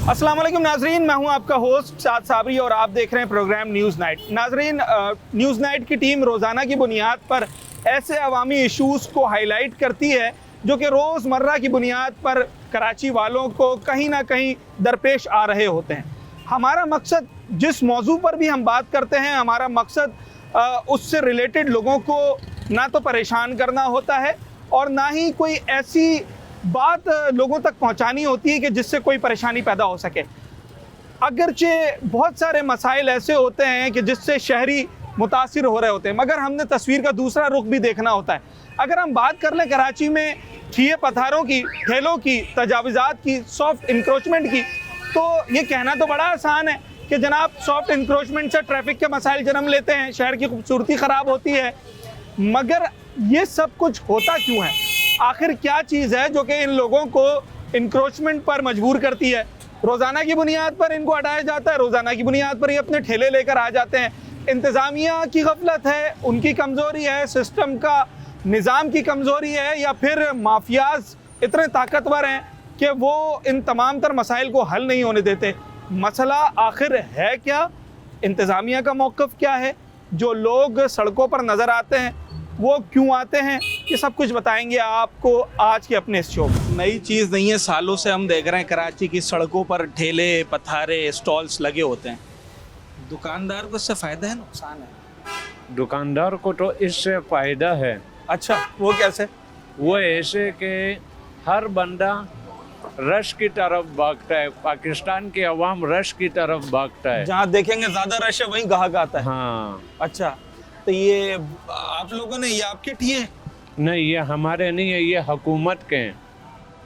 अस्सलाम वालेकुम नाजरीन, मैं हूं आपका होस्ट साद साबरी और आप देख रहे हैं प्रोग्राम न्यूज़ नाइट। नाजरीन, न्यूज़ नाइट की टीम रोज़ाना की बुनियाद पर ऐसे अवामी इशूज़ को हाईलाइट करती है जो कि रोज़मर्रा की बुनियाद पर कराची वालों को कहीं ना कहीं दरपेश आ रहे होते हैं। हमारा मकसद, जिस मौजू पर भी हम बात करते हैं, हमारा मकसद उससे रिलेटेड लोगों को ना तो परेशान करना होता है और ना ही कोई ऐसी बात लोगों तक पहुंचानी होती है कि जिससे कोई परेशानी पैदा हो सके। अगरचे बहुत सारे मसाइल ऐसे होते हैं कि जिससे शहरी मुतासिर हो रहे होते हैं, मगर हमने तस्वीर का दूसरा रुख भी देखना होता है। अगर हम बात कर लें कराची में ठिये पत्थरों की, ठेलों की, तजावुज़ात की, सॉफ्ट इंक्रोचमेंट की, तो ये कहना तो बड़ा आसान है कि जनाब सॉफ्ट इंक्रोचमेंट से ट्रैफिक के मसाइल जन्म लेते हैं, शहर की खूबसूरती ख़राब होती है। मगर ये सब कुछ होता क्यों है? आखिर क्या चीज़ है जो कि इन लोगों को इंक्रोचमेंट पर मजबूर करती है? रोज़ाना की बुनियाद पर इनको हटाया जाता है, रोज़ाना की बुनियाद पर ये अपने ठेले लेकर आ जाते हैं। इंतज़ामिया की गफलत है, उनकी कमज़ोरी है, सिस्टम का निज़ाम की कमज़ोरी है, या फिर माफियाज इतने ताकतवर हैं कि वो इन तमाम तर मसाइल को हल नहीं होने देते। मसला आखिर है क्या? इंतज़ामिया का मौक़िफ़ क्या है? जो लोग सड़कों पर नज़र आते हैं वो क्यों आते हैं? ये सब कुछ बताएंगे आपको आज के अपने इस शो में। नई चीज़ नहीं है, सालों से हम देख रहे हैं कराची की सड़कों पर ठेले, पथारे, स्टॉल्स लगे होते हैं। दुकानदार को इससे फ़ायदा है, नुकसान है? दुकानदार को तो इससे फ़ायदा है। अच्छा, वो कैसे? वो ऐसे कि हर बंदा रश की तरफ भागता है, पाकिस्तान की अवाम रश की तरफ भागता है। जहाँ देखेंगे ज़्यादा रश है वहीं ग्राहक आता है। हाँ। अच्छा, तो ये आप लोगों ने, ये आपके ठिए? नहीं, ये हमारे नहीं है, ये हुकूमत के हैं।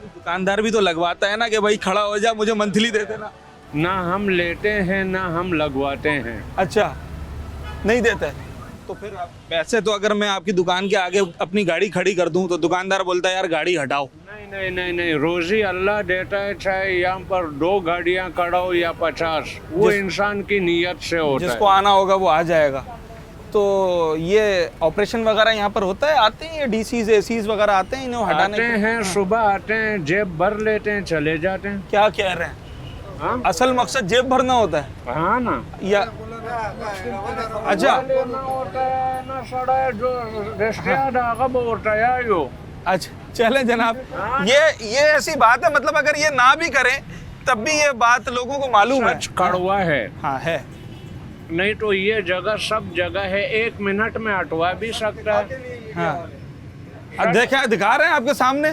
दुकानदार भी तो लगवाता है ना कि भाई खड़ा हो जा, मुझे मंथली दे देना। ना हम लेते हैं ना हम लगवाते हैं। अच्छा, नहीं देते? तो फिर वैसे तो अगर मैं आपकी दुकान के आगे अपनी गाड़ी खड़ी कर दूं तो दुकानदार बोलता है यार गाड़ी हटाओ। नहीं नहीं नहीं नहीं, रोजी अल्लाह देता है, चाहे यहाँ पर 2 गाड़ियाँ खड़ा हो या 50, वो इंसान की नीयत से होता है। जिसको आना होगा वो आ जाएगा। तो ये ऑपरेशन वगैरह यहाँ पर होता है? आते हैं ये डीसीज, एसीज वगैरह आते हैं इन्हें हटाने आते हैं, सुबह आते हैं, जेब भर लेते हैं, चले जाते हैं। क्या कह रहे हैं? हाँ? असल मकसद जेब भरना होता है? हाँ ना। या अच्छा अच्छा, चले जनाब। ये ऐसी बात है, मतलब अगर ये ना भी करें तब भी ये बात लोगों को मालूम है। सच कड़वा है। हाँ है। नहीं तो ये जगह सब जगह है, 1 मिनट में हटवा भी सकता है। हाँ, अब देखें, दिखा रहे हैं आपके सामने।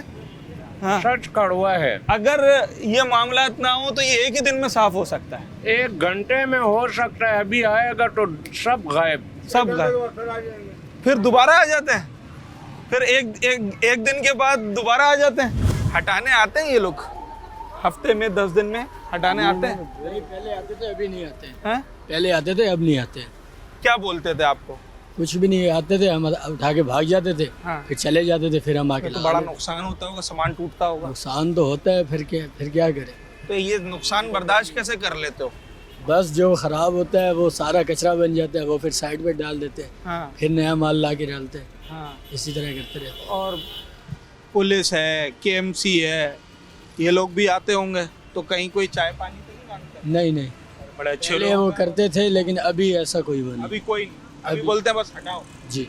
हाँ, सच कड़वा है। अगर ये मामला ना हो तो ये एक ही दिन में साफ हो सकता है। 1 घंटे में हो सकता है, अभी आएगा तो सब गायब। सब गायब, फिर दोबारा आ जाते हैं, फिर एक दिन के बाद दोबारा आ जाते हैं। हटाने आते हैं ये लोग हफ्ते में 10 दिन में हटाने आते हैं? पहले आते थे, अभी नहीं आते हैं? पहले आते थे, अब नहीं आते। क्या बोलते थे आपको? कुछ भी नहीं, आते थे, हम उठा के भाग जाते थे। हाँ। फिर चले जाते थे, फिर हम आके तो बड़ा नुकसान होता होगा, सामान टूटता होगा। नुकसान तो होता है, फिर क्या करें? तो ये नुकसान बर्दाश्त कैसे कर लेते हो? बस जो खराब होता है वो सारा कचरा बन जाता है, वो फिर साइड पे डाल देते हैं। हाँ फिर नया माल ला के डालते हैं। हाँ। इसी तरह करते रहते हैं। और पुलिस है, केएमसी है, ये लोग भी आते होंगे, तो कहीं कोई चाय पानी तो नहीं मांगता? नहीं नहीं, बड़े अच्छे पहले लोग। वो करते थे, लेकिन अभी ऐसा कोई वो नहीं। अभी कोई नहीं, अभी अभी- बोलते हैं बस हटाओ। जी,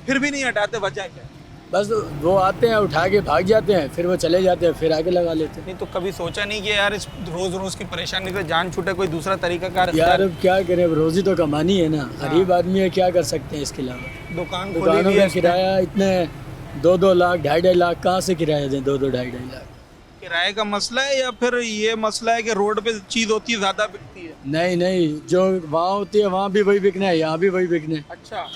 फिर भी नहीं हटाते, वजह क्या? बस वो आते हैं, उठा के भाग जाते हैं, फिर वो चले जाते हैं, फिर आके लगा लेते हैं। नहीं तो कभी सोचा नहीं कि यार इस रोज की परेशानी से जान छूटे, कोई दूसरा तरीका कार? यार अब क्या करें, अब रोजी तो कमानी है ना, गरीब आदमी है, क्या कर सकते हैं इसके अलावा? दुकान खोली दुकानों हुई का है, किराया इतने 2-2 लाख, 2.5 लाख कहाँ से किराया दें? 2-2 2.5 लाख। किराए का मसला है या फिर ये मसला है कि रोड पे चीज होती है ज्यादा बिकती है? नहीं, जो वहाँ होती है वहाँ भी वही बिकना है, यहाँ भी वही बिकना है। अच्छा,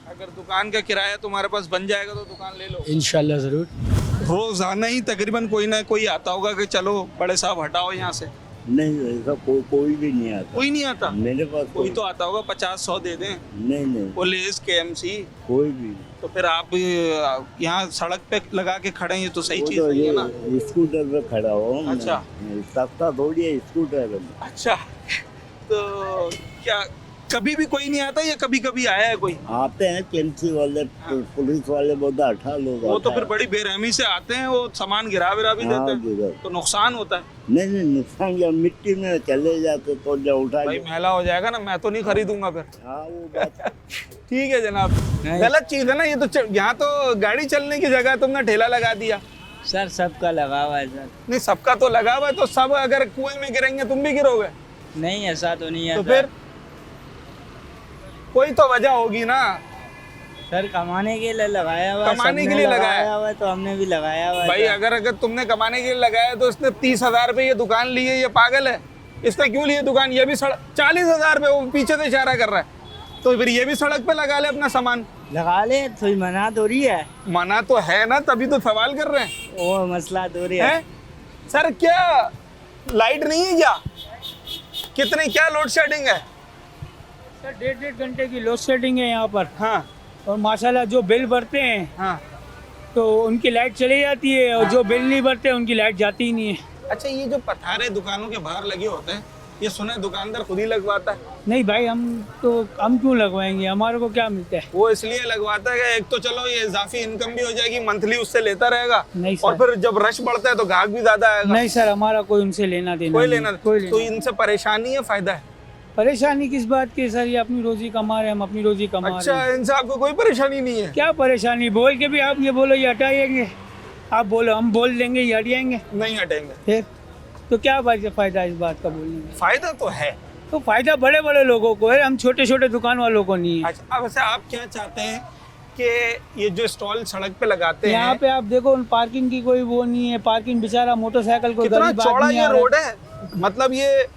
अगर दुकान का किराया तुम्हारे पास बन जाएगा तो दुकान ले लो। इंशाल्लाह ज़रूर। रोजाना ही तकरीबन कोई ना कोई आता होगा कि चलो बड़े साहब हटाओ यहाँ से? नहीं, ऐसा कोई भी नहीं आता कोई नहीं आता? मेरे पास। कोई तो आता होगा, 50-100 दे दें। नहीं, पुलिस, केएमसी, कोई भी। तो फिर आप यहाँ सड़क पे लगा के खड़े हैं, ये तो सही वो चीज तो नहीं है ना? ये स्कूटर पे खड़ा हो। अच्छा। सस्ता थोड़ी है स्कूटर पे। अच्छा, तो क्या कभी भी कोई नहीं आता या कभी कभी आया है कोई? आते हैं केएमसी वाले, पुलिस वाले बोलते 18 लोग वो तो आता फिर है। बड़ी बेरहमी से आते हैं, वो सामान गिरा विरा भी हाँ, देते हैं, गिरा। तो नुकसान होता है। नहीं नुकसान, जब मिट्टी में चले जाते तो जब उठा भाई के- मैला हो जाएगा ना, मैं तो नहीं खरीदूंगा फिर। हाँ वो बात ठीक है जनाब, गलत चीज है ना ये तो। यहाँ तो गाड़ी चलने की जगह तुमने ठेला लगा दिया। सर सबका लगा हुआ है सर। नहीं सबका तो लगा हुआ है, तो सब अगर कुएं में गिरेंगे तुम भी गिरोगे नहीं ऐसा तो नहीं है तो सर। फिर कोई तो वजह होगी ना। सर कमाने के लिए लगाया हुआ है, कमाने सबने के लिए लगाया हुआ है तो हमने भी लगाया हुआ है भाई सर। अगर तुमने कमाने के लिए लगाया तो इसने 30,000 रुपये ये दुकान ली है, ये पागल है। इसने क्यों लिए दुकान? ये भी 40,000 रुपये, वो पीछे से इशारा कर रहा है, तो फिर ये भी सड़क पे लगा ले अपना सामान। लगा ले, थोड़ी मना तो रही है, मना तो है ना, तभी तो सवाल कर रहे हैं। वो मसला तो रही है। हैं? सर क्या लाइट नहीं है क्या? कितनी क्या लोड शेडिंग है? सर 1.5 घंटे की लोड शेडिंग है यहाँ पर। हाँ और माशाल्लाह जो बिल भरते हैं हाँ। तो उनकी लाइट चली जाती है, और जो बिल नहीं भरते उनकी लाइट जाती ही नहीं है। अच्छा ये जो पथारे दुकानों के बाहर लगे होते हैं, ये सुना है दुकानदार खुद ही लगवाता है? नहीं भाई, हम क्यों लगवाएंगे, हमारे को क्या मिलता है। वो इसलिए लगवाता है कि एक तो चलो ये इजाफी इनकम भी हो जाएगी, मंथली उससे लेता रहेगा, नहीं और सर, फिर जब रश बढ़ता है तो ग्राहक भी ज्यादा आएगा। नहीं सर, हमारा कोई उनसे लेना देना कोई नहीं, लेना कोई लेना तो नहीं। इनसे परेशानी है, फायदा है? परेशानी किस बात की सर, ये अपनी रोजी कमा रहे हैं, हम अपनी रोजी कमा रहे अच्छा हैं। इनसे आपको कोई परेशानी नहीं है? क्या परेशानी, बोल के भी आप ये बोलो ये हटाएंगे, आप बोलो हम बोल देंगे ये हटाएंगे, नहीं हटेंगे। फिर तो क्या फायदा इस बात का बोलने में। फायदा तो है। तो फायदा बड़े बड़े लोगों को है, हम छोटे छोटे दुकान वालों को नहीं है। अच्छा अब वैसे आप क्या चाहते हैं कि ये जो स्टॉल सड़क पे लगाते यहाँ हैं, पे आप देखो उन पार्किंग की कोई वो नहीं है, पार्किंग बेचारा मोटरसाइकिल को कितना गरीब चौड़ा आदमी ये आ रहा है। रोड है? मतलब ये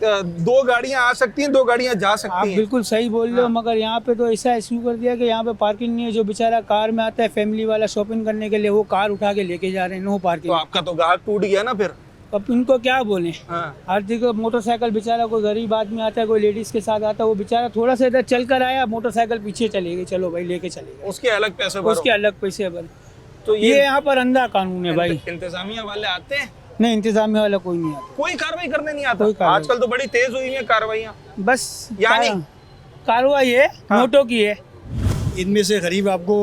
2 गाड़ियां आ सकती हैं, 2 गाड़ियां जा आप सकती हैं। बिल्कुल सही बोल रहे हो, मगर यहाँ पे तो ऐसा इशू कर दिया कि यहाँ पे पार्किंग नहीं है। जो बेचारा कार में आता है फैमिली वाला शॉपिंग करने के लिए, वो कार उठा के लेके जा रहे हैं, नो तो पार्किंग। आपका तो ग्राहक टूट गया ना फिर। अब इनको क्या बोले। हाँ। हर जगह मोटरसाइकिल, बेचारा कोई गरीब आदमी आता है, कोई लेडीज के साथ आता है, वो बेचारा थोड़ा सा इधर चल कर आया, मोटरसाइकिल पीछे चले गए, चलो भाई लेके चले गए, उसके अलग पैसे भरो। उसके अलग पैसे भर। तो ये यहाँ पर अंधा कानून है भाई। इंतजामिया वाले आते हैं, नहीं, इंतजामिया वाला कोई नहीं आता, कोई कार्रवाई करने नहीं आता। कोई कार्रवाई। आजकल तो बड़ी तेज हुई है कार्रवाइयाँ। बस यानी? कार्रवाई है, हाँ। नोटों की है। इनमें से करीब आपको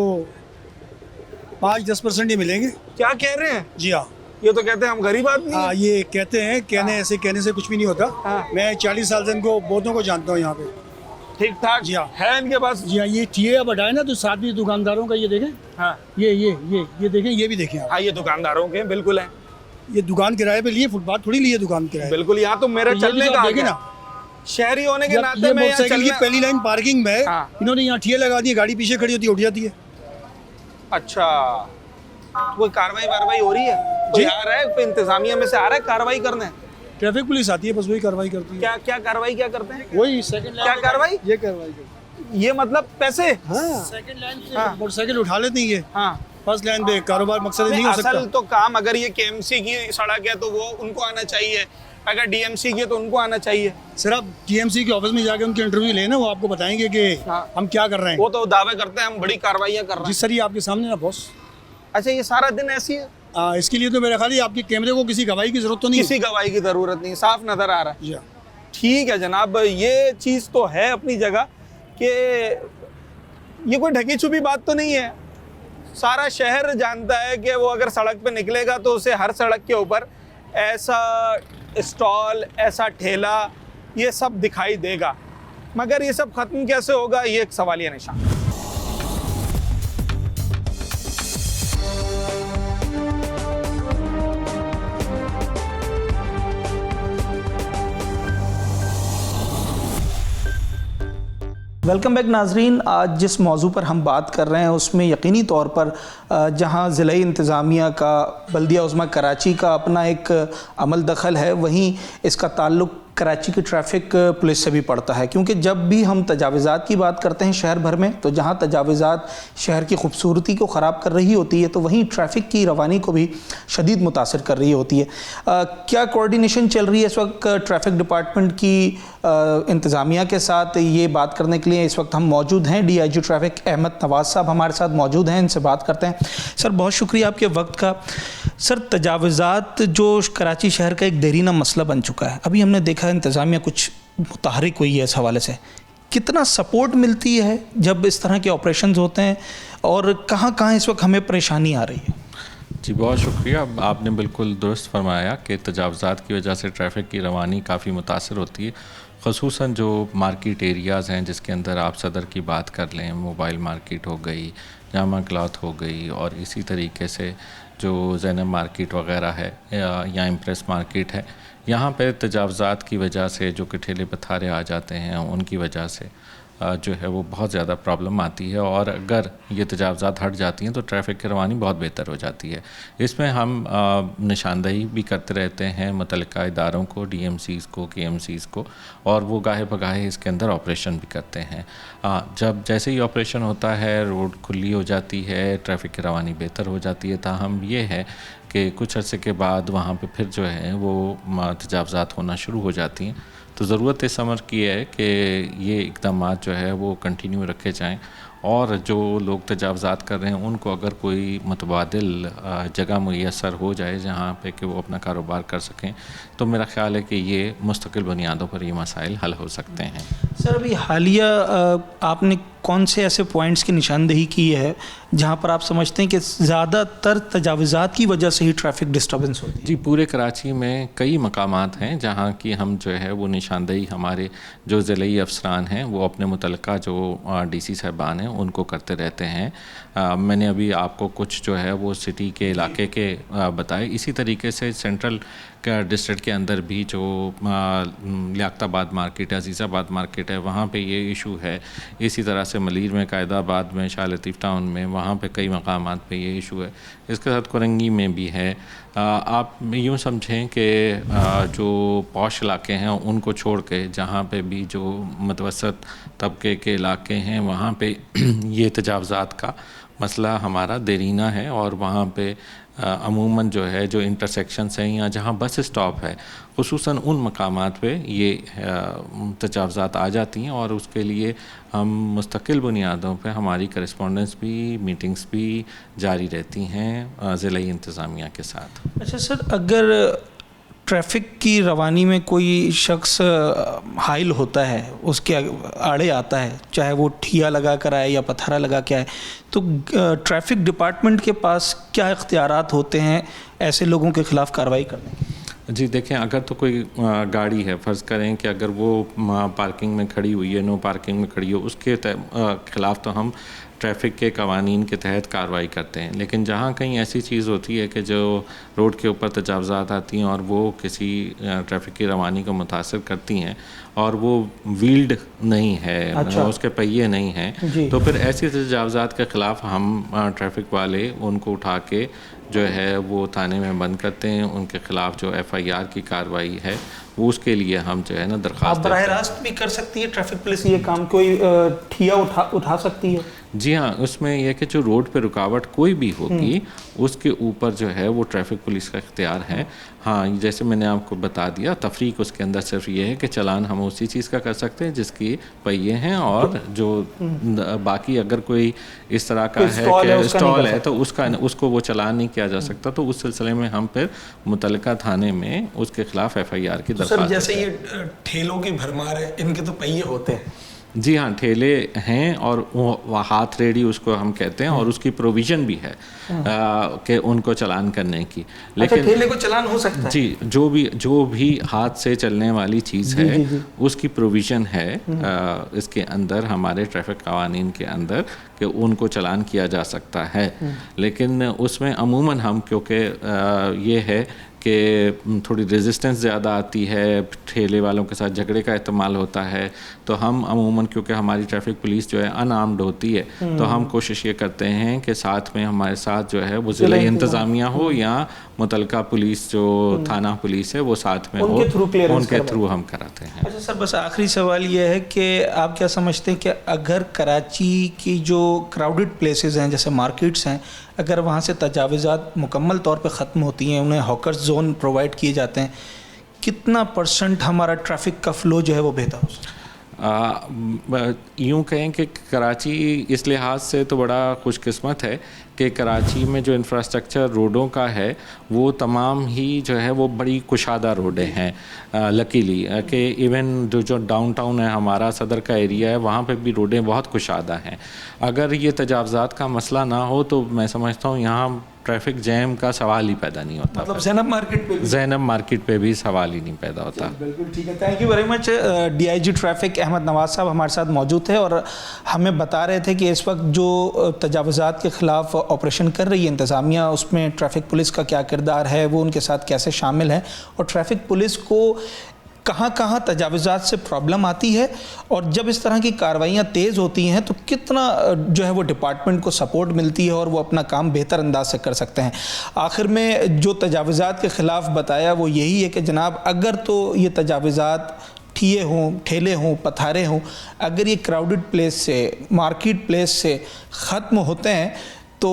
5-10% ही मिलेंगे। क्या कह रहे हैं? जी हाँ। ये तो कहते हैं हम गरीब आदमी हैं। हाँ, ये कहते हैं, ऐसे कहने से कुछ भी नहीं होता। हाँ। मैं 40 साल से इनको बहुतों को जानता हूँ यहाँ पे। ठीक ठाक जी हाँ। है इनके पास। जी हाँ, ये टीए अब हटाए ना तो साथ भी दुकानदारों का ये देखें, हाँ ये देखें, ये भी देखें आप। हाँ, ये दुकानदारों के बिल्कुल है, ये दुकान किराए पे लिए, फुटपाथ थोड़ी लिए दुकान किराए पे। बिल्कुल। यहाँ तो मेरा तो ये भी चलने तो का आप आ देखें गया। ना, शहरी होने के जब नाते ये मैं यहाँ मोटरसाइकिल की चलना। पहली लाइन पार्किंग में हाँ। इन्होंने यहाँ टीए लगा दी, गाड़ी पीछे खड़ी होती है, उठ जाती है। अच्छा कोई कार्रवाई वारवाई हो रही है? कोई आ रहा है, कोई इंतजामिया में से आ रहा है कार्रवाई करने? ट्रैफिक पुलिस आती है, बस वही कार्रवाई करती है। क्या क्या कार्रवाई क्या करते हैं? वही सेकंड क्या कार्रवाई? ये कार्रवाई करती ये मतलब पैसे? है। हाँ, सेकंड लाइन से हाँ। मोटरसाइकिल उठा लेते हैं ये, हाँ। फर्स्ट लाइन पे कारोबार मकसद नहीं हो सकता। असल तो काम, अगर ये केएमसी की सड़क है तो वो उनको आना चाहिए, अगर डीएमसी की है तो उनको आना चाहिए। सर आप टीएमसी के ऑफिस में जाके उनके इंटरव्यू लेना, वो आपको बताएंगे कि हाँ। हम क्या कर रहे हैं। वो तो दावे करते हैं हम बड़ी कार्रवाइयाँ कर रहे जी हैं। सर, ये आपके सामने ना बॉस। अच्छा ये सारा दिन ऐसी है? इसके लिए तो मेरा ख्याल है आपके कैमरे को किसी गवाही की जरूरत तो नहीं है। किसी गवाही की जरूरत नहीं, साफ नजर आ रहा है। जी हाँ। ठीक है जनाब, ये चीज़ तो है अपनी जगह कि ये कोई ढकी छुपी बात तो नहीं है। सारा शहर जानता है कि वो अगर सड़क पे निकलेगा तो उसे हर सड़क के ऊपर ऐसा स्टॉल, ऐसा ठेला, ये सब दिखाई देगा। मगर ये सब ख़त्म कैसे होगा, ये एक सवालिया निशान। वेलकम बैक नाजरीन। आज जिस मौजू पर हम बात कर रहे हैं उसमें यकीनी तौर पर जहां ज़िला इंतज़ामिया का, बल्दिया उज़्मा कराची का अपना एक अमल दखल है, वहीं इसका ताल्लुक़ कराची की ट्रैफिक पुलिस से भी पड़ता है। क्योंकि जब भी हम तजावुज़ात की बात करते हैं शहर भर में, तो जहाँ तजावुज़ात शहर की खूबसूरती को ख़राब कर रही होती है तो वहीं ट्रैफिक की रवानी को भी शदीद मुतासर कर रही होती है। क्या कोऑर्डिनेशन चल रही है इस वक्त ट्रैफिक डिपार्टमेंट की इंतज़ामिया के साथ, ये बात करने के लिए इस वक्त हम मौजूद हैं। DIG ट्रैफिक अहमद नवाज़ साहब हमारे साथ मौजूद हैं, इनसे बात करते हैं। सर बहुत शुक्रिया आपके वक्त का। सर तजावुज़ात जो कराची शहर का एक देरीना मसला बन चुका है, अभी हमने देखा इंतज़ामिया कुछ मुतहरिक हुई है इस हवाले से, कितना सपोर्ट मिलती है जब इस तरह के ऑपरेशंस होते हैं, और कहाँ कहाँ इस वक्त हमें परेशानी आ रही है? जी बहुत शुक्रिया। आपने बिल्कुल दुरुस्त फरमाया कि तजावज़ात की वजह से ट्रैफ़िक की रवानी काफ़ी मुतासर होती है, ख़ुसूसन जो मार्केट एरियाज़ हैं जिसके अंदर आप सदर की बात कर लें, मोबाइल मार्केट हो गई, जामा क्लॉथ हो गई, और इसी तरीके से जो ज़ैनब मार्केट वग़ैरह है या इम्प्रेस मार्केट है, यहाँ पे तजावज़ात की वजह से जो कि ठेले पथारे आ जाते हैं उनकी वजह से जो है वो बहुत ज़्यादा प्रॉब्लम आती है, और अगर ये तजावज़ात हट जाती हैं तो ट्रैफ़िक की रवानी बहुत बेहतर हो जाती है। इसमें हम निशानदही भी करते रहते हैं मुतल्लिका इदारों को, DMCs को, KMCs को, और वो गाहे बगाहे इसके अंदर ऑपरेशन भी करते हैं। जब जैसे ही ऑपरेशन होता है रोड खुली हो जाती है, ट्रैफ़िक की रवानी बेहतर हो जाती है। ताहम ये है कि कुछ अर्से के बाद वहाँ पे फिर जो है वो तजावज़ात होना शुरू हो जाती हैं। तो ज़रूरत इस अमर की है कि ये इक़दाम जो है वो कंटिन्यू रखे जाएं, और जो लोग तजावज़ात कर रहे हैं उनको अगर कोई मुतबादिल जगह मुयस्सर हो जाए जहाँ पे कि वो अपना कारोबार कर सकें, तो मेरा ख़्याल है कि ये मुस्तकिल बुनियादों पर ये मसाइल हल हो सकते हैं। सर, अभी हालिया आपने कौन से ऐसे पॉइंट्स की निशानदही की है जहाँ पर आप समझते हैं कि ज़्यादातर तजावज़ात की वजह से ही ट्रैफिक डिस्टर्बेंस होती है? जी, पूरे कराची में कई मकामात हैं जहाँ की हम जो है वो निशानदही हमारे जो ज़िले अफसरान हैं वो अपने मुतल्लिका जो DC साहिबान हैं उनको करते रहते हैं। मैंने अभी आपको कुछ जो है वो सिटी के इलाके के बताए। इसी तरीके से सेंट्रल डिस्ट्रिक्ट के अंदर भी जो लियाकताबाद मार्केट है, अजीज़ाबाद मार्केट है, वहाँ पे ये इशू है। इसी तरह से मलीर में, कायदाबाद में, शाह लतीफ़ टाउन में, वहाँ पे कई मकामात पे ये इशू है। इसके साथ कोरंगी में भी है। आप यूँ समझें कि जो पॉश इलाके हैं उनको छोड़ के जहाँ पे भी जो मुतवसत तबके के इलाके हैं वहाँ पे ये तजावज़ात का मसला हमारा देरीना है, और वहाँ पे अमूमन जो है जो इंटरसेक्शंस हैं या जहाँ बस स्टॉप है खुसूसन उन मकामात पे ये तजावज़ात आ जाती हैं, और उसके लिए हम मुस्तकिल बुनियादों पे हमारी करस्पॉन्डेंस भी, मीटिंग्स भी जारी रहती हैं ज़िले इंतज़ामिया के साथ। अच्छा सर, अगर ट्रैफिक की रवानी में कोई शख्स हाइल होता है, उसके आड़े आता है, चाहे वो ठिया लगा कर आए या पत्थरा लगा के आए, तो ट्रैफिक डिपार्टमेंट के पास क्या इख्तियारात होते हैं ऐसे लोगों के ख़िलाफ़ कार्रवाई करने की? जी देखें, अगर तो कोई गाड़ी है, फ़र्ज़ करें कि अगर वो पार्किंग में खड़ी हुई है, नो पार्किंग में खड़ी हो, उसके ख़िलाफ़ तो हम ट्रैफ़िक के कवानीन के तहत कार्रवाई करते हैं। लेकिन जहाँ कहीं ऐसी चीज़ होती है कि जो रोड के ऊपर तजावज़ात आती हैं और वो किसी ट्रैफ़िक की रवानी को मुतासर करती हैं और वो व्हील्ड नहीं है, अच्छा, उसके पहिए नहीं हैं, तो फिर ऐसी तजावज़ात के ख़िलाफ़ हम ट्रैफ़िक वाले उनको उठा के जो है वो थाने में बंद करते हैं। उनके ख़िलाफ़ जो FIR की कार्रवाई है वो उसके लिए हम जो है ना दरख्वास्त आप बराह रास्त भी कर सकती है ट्रैफिक पुलिस ये काम, कोई ठिया उठा सकती है? जी हाँ, उसमें यह कि जो रोड पे रुकावट कोई भी होगी उसके ऊपर जो है वो ट्रैफिक पुलिस का इख्तियार है। हाँ, जैसे मैंने आपको बता दिया, तफरीक उसके अंदर सिर्फ ये है कि चलान हम उसी चीज़ का कर सकते हैं जिसकी पहिए हैं, और जो बाकी अगर कोई इस तरह का है कि स्टॉल है तो उसको वो चलान नहीं किया जा सकता। तो उस सिलसिले में हम फिर मुतल्लिका थाने में उसके ख़िलाफ़ FIR की दरख्वास्त। सर, जैसे ये ठेलों की भरमार है, इनके तो पहिए होते हैं? जी हाँ, ठेले हैं और वो हाथ रेडी उसको हम कहते हैं, और उसकी प्रोविज़न भी है कि उनको चलान करने की। लेकिन अच्छा, ठेले को चलान हो सकता है? जी, जो भी हाथ से चलने वाली चीज़ है उसकी प्रोविज़न है इसके अंदर, हमारे ट्रैफिक कवानीन के अंदर, कि उनको चलान किया जा सकता है। लेकिन उसमें अमूमन हम, क्योंकि ये है कि थोड़ी रेजिस्टेंस ज़्यादा आती है, ठेले वालों के साथ झगड़े का इस्तेमाल होता है, तो हम अमूमन, क्योंकि हमारी ट्रैफिक पुलिस जो है अनआर्म्ड होती है, तो हम कोशिश ये करते हैं कि साथ में हमारे साथ जो है वो ज़िला इंतज़ामिया हो या मुतल्लिका पुलिस जो थाना पुलिस है वो साथ में हो, उनके थ्रू हम कराते हैं। अच्छा सर, बस आखिरी सवाल ये है कि आप क्या समझते हैं कि अगर कराची की जो क्राउडेड प्लेसेस हैं जैसे मार्केट्स हैं, अगर वहाँ से तजावज़ात मुकम्मल तौर पे ख़त्म होती हैं, उन्हें हॉकर्स जोन प्रोवाइड किए जाते हैं, कितना % हमारा ट्रैफिक का फ़्लो जो है वो बेहतर हो सकता है? यूँ कहें कि कराची इस लिहाज से तो बड़ा खुशकिस्मत है कि कराची में जो इंफ्रास्ट्रक्चर रोडों का है वो तमाम ही जो है वो बड़ी कुशादा रोडें हैं लकीली, कि इवन जो डाउनटाउन है हमारा सदर का एरिया है वहाँ पे भी रोडें बहुत कुशादा हैं। अगर ये तजावज़ात का मसला ना हो तो मैं समझता हूँ यहाँ ट्रैफिक जैम का सवाल ही पैदा नहीं होता। मतलब ज़ैनब मार्केट पे भी सवाल ही नहीं पैदा होता। बिल्कुल ठीक है, thank you very much. DIG traffic Ahmed Nawaz sahab हमारे साथ मौजूद थे और हमें बता रहे थे कि इस वक्त जो तजावुज़ात के ख़िलाफ़ ऑपरेशन कर रही है इंतज़ामिया, उसमें ट्रैफिक पुलिस का क्या किरदार है, वो उनके साथ कैसे शामिल है और ट्रैफिक पुलिस को कहाँ कहाँ तजावुज़ात से प्रॉब्लम आती है और जब इस तरह की कार्रवाइयाँ तेज़ होती हैं तो कितना जो है वो डिपार्टमेंट को सपोर्ट मिलती है और वो अपना काम बेहतर अंदाज से कर सकते हैं। आखिर में जो तजावुज़ात के ख़िलाफ़ बताया वो यही है कि जनाब अगर तो ये तजावुज़ात ठिए हों, ठेले हों, पथारे हों, अगर ये क्राउडेड प्लेस से, मार्केट प्लेस से ख़त्म होते हैं तो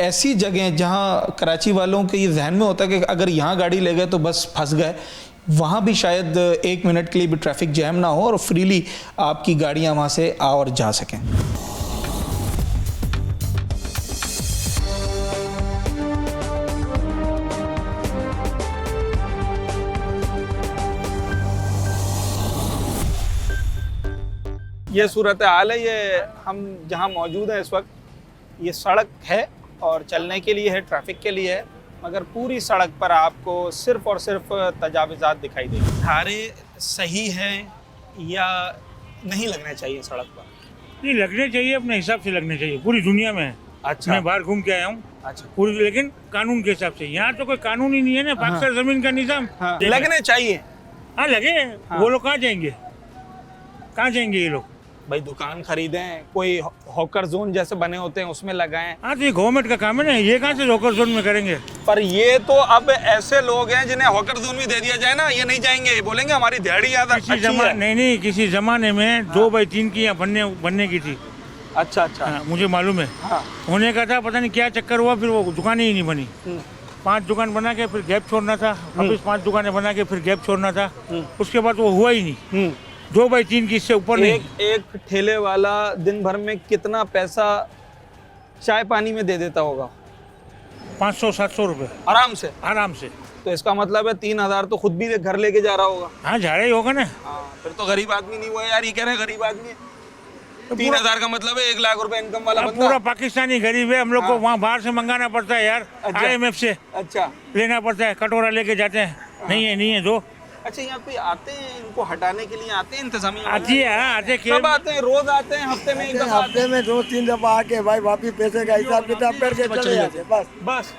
ऐसी जगह जहाँ कराची वालों के ये जहन में होता है कि अगर यहाँ गाड़ी ले गए तो बस फंस गए, वहाँ भी शायद 1 मिनट के लिए भी ट्रैफिक जैम ना हो और फ्रीली आपकी गाड़ियाँ वहाँ से आ और जा सकें। ये सूरत हाल है, ये हम जहाँ मौजूद हैं इस वक्त, ये सड़क है और चलने के लिए है, ट्रैफिक के लिए है, मगर पूरी सड़क पर आपको सिर्फ और सिर्फ तजावुज़ात दिखाई देंगे। धारे सही हैं या नहीं लगने चाहिए सड़क पर? नहीं, लगने चाहिए, अपने हिसाब से लगने चाहिए, पूरी दुनिया में। अच्छा, मैं बाहर घूम के आया हूँ। अच्छा, पूरी, लेकिन कानून के हिसाब से। यहाँ तो कोई कानून ही नहीं है ना, पाकिस्तान जमीन का निजाम। हाँ, लगने चाहिए। हाँ लगे। हाँ। वो लोग कहाँ जाएंगे, कहाँ जाएंगे ये लोग? भाई दुकान खरीदें, कोई हॉकर जोन जैसे बने होते हैं उसमें लगाएं। हाँ तो ये गवर्नमेंट का काम है ना, ये कहाँ से हॉकर जोन में करेंगे? पर ये तो अब ऐसे लोग हैं जिन्हें हॉकर जोन भी दे दिया जाए ना, ये नहीं जाएंगे, ये बोलेंगे हमारी दिहाड़ी ज्यादा अच्छी है। नहीं, किसी जमाने में 2x3 की बनने की थी। अच्छा अच्छा, हाँ, मुझे मालूम है। हाँ। होने का था, पता नहीं क्या चक्कर हुआ, फिर वो दुकानें ही नहीं बनी। 5 दुकान बना के फिर गैप छोड़ना था, वापस 5 दुकानें बना के फिर गैप छोड़ना था, उसके बाद वो हुआ ही नहीं। 2x3 की, इससे ऊपर नहीं। एक ठेले वाला दिन भर में कितना पैसा चाय पानी में दे देता होगा? 500-700 रुपए आराम से। आराम से। तो इसका मतलब है 3000 तो खुद भी घर लेके जा रहा होगा। हाँ, जा रहा ही होगा ना। फिर तो गरीब आदमी नहीं हुआ यार, ये कह रहे हैं गरीब आदमी है। 3000 का मतलब है 1 लाख रुपए इनकम वाला बंदा। पूरा पाकिस्तानी गरीब है, हम लोग को वहाँ बाहर से मंगाना पड़ता है यार। अच्छा। IMF से अच्छा लेना पड़ता है, कटोरा लेके जाते हैं। नहीं है दो। अच्छा, यहाँ पे आते हैं, इनको हटाने के लिए आते हैं इंतजामिया? आती है, आते कब आते हैं? रोज आते हैं? हफ्ते में 1 दफा? हफ्ते में 2-3 दफा आके भाई वापिस पैसे का हिसाब किताब करके चले जाते। बस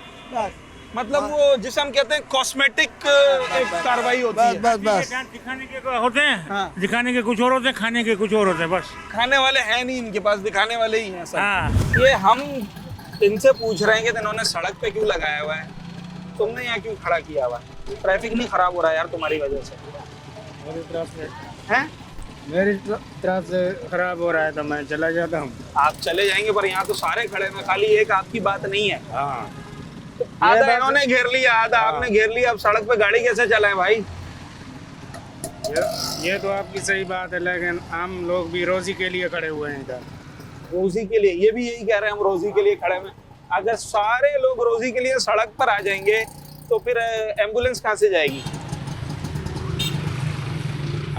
मतलब वो जिसे हम कहते हैं कॉस्मेटिक एक कार्रवाई होती है। बस दिखाने के होते हैं। हाँ। दिखाने के कुछ और होते हैं, खाने के कुछ और होते हैं। बस खाने वाले हैं नहीं इनके पास, दिखाने वाले ही हैं सब। हाँ। ये हम इनसे पूछ रहे हैं कि इन्होंने सड़क पे क्यों लगाया हुआ है, तुमने यहाँ क्यों खड़ा किया हुआ है? ट्रैफिक नहीं खराब हो रहा है यार तुम्हारी वजह से? मेरी तरफ से हैं? मेरी तरफ से खराब हो रहा है तो मैं चला जाता हूँ। आप चले जाएंगे पर यहाँ तो सारे खड़े हैं, खाली एक आपकी बात नहीं है। हाँ, आधा इन्होंने घेर लिया, आधा आपने घेर लिया, अब सड़क पे गाड़ी कैसे चलाएं भाई? ये तो आपकी सही बात है, लेकिन हम लोग भी रोजी के लिए खड़े हुए हैं इधर। रोजी के लिए? ये भी यही कह रहे हैं हम रोजी के लिए खड़े हैं। अगर सारे लोग रोजी के लिए सड़क पर आ जाएंगे तो फिर एम्बुलेंस कहाँ से जाएगी?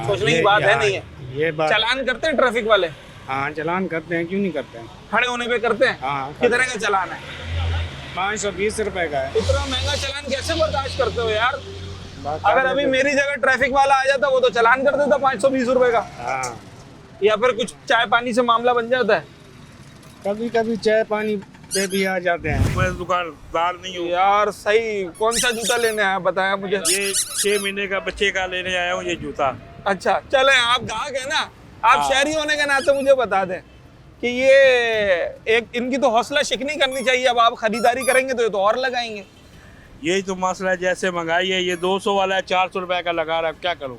सोचने की बात है नहीं है? ये बात। चालान करते हैं ट्रैफिक वाले? हाँ, चालान करते हैं, क्यों नहीं करते हैं? खड़े होने पे करते हैं? हाँ। कितने का चालान है? 520 रुपए का है। इतना महंगा चालान कैसे बर्दाश्त करते हो यार? अगर अभी मेरी जगह ट्रैफिक वाला आ जाता वो तो चालान कर देता 520 रुपए का। हाँ। या फिर कुछ चाय पानी से मामला बन जाता है? कभी कभी चाय पानी पे भी आ जाते हैं। मैं दुकानदार नहीं हूँ यार। सही कौन सा जूता लेने आया बताया मुझे? ये 6 महीने का बच्चे का लेने आया हूँ ये जूता। अच्छा चले, आप ग्राहक है ना, आप शहरी होने के नाते मुझे बता दें कि ये एक इनकी तो हौसला शिकनी करनी चाहिए। अब आप खरीदारी करेंगे तो ये तो और लगाएंगे। यही तो मसला है, जैसे महंगाई है, ये 200 वाला है 400 रुपए का लगा रहा है, क्या करूँ?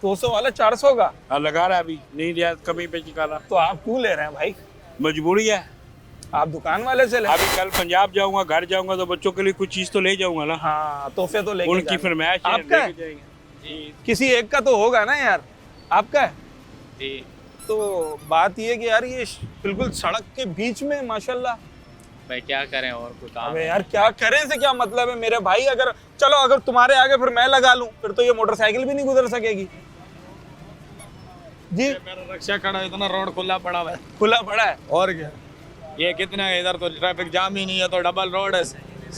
200 वाला 400 का? हाँ लगा रहा है, अभी नहीं दिया, कमी पे निकाला। तो आप क्यों ले रहे हैं भाई? मजबूरी है। आप दुकान वाले से ले? अभी कल पंजाब जाऊंगा, घर जाऊंगा तो बच्चों के लिए कुछ चीज तो ले जाऊंगा ना। हाँ, तोहफे तो लेके उनकी फरमाइश है, आपका लेके जाएंगे। किसी एक का तो होगा ना यार, आपका है? तो बात ये कि यार ये बिल्कुल सड़क के बीच में माशाल्लाह भाई क्या करें और कोई काम अबे यार क्या करें से क्या मतलब है मेरे भाई, अगर चलो अगर तुम्हारे आगे फिर मैं लगा लूं फिर तो ये मोटरसाइकिल भी नहीं गुजर सकेगी जी। मेरा रक्षा खड़ा है, इतना रोड खुला पड़ा हुआ है। खुला पड़ा है और क्या, ये कितना है, इधर तो ट्रैफिक जाम ही नहीं है, तो डबल रोड है,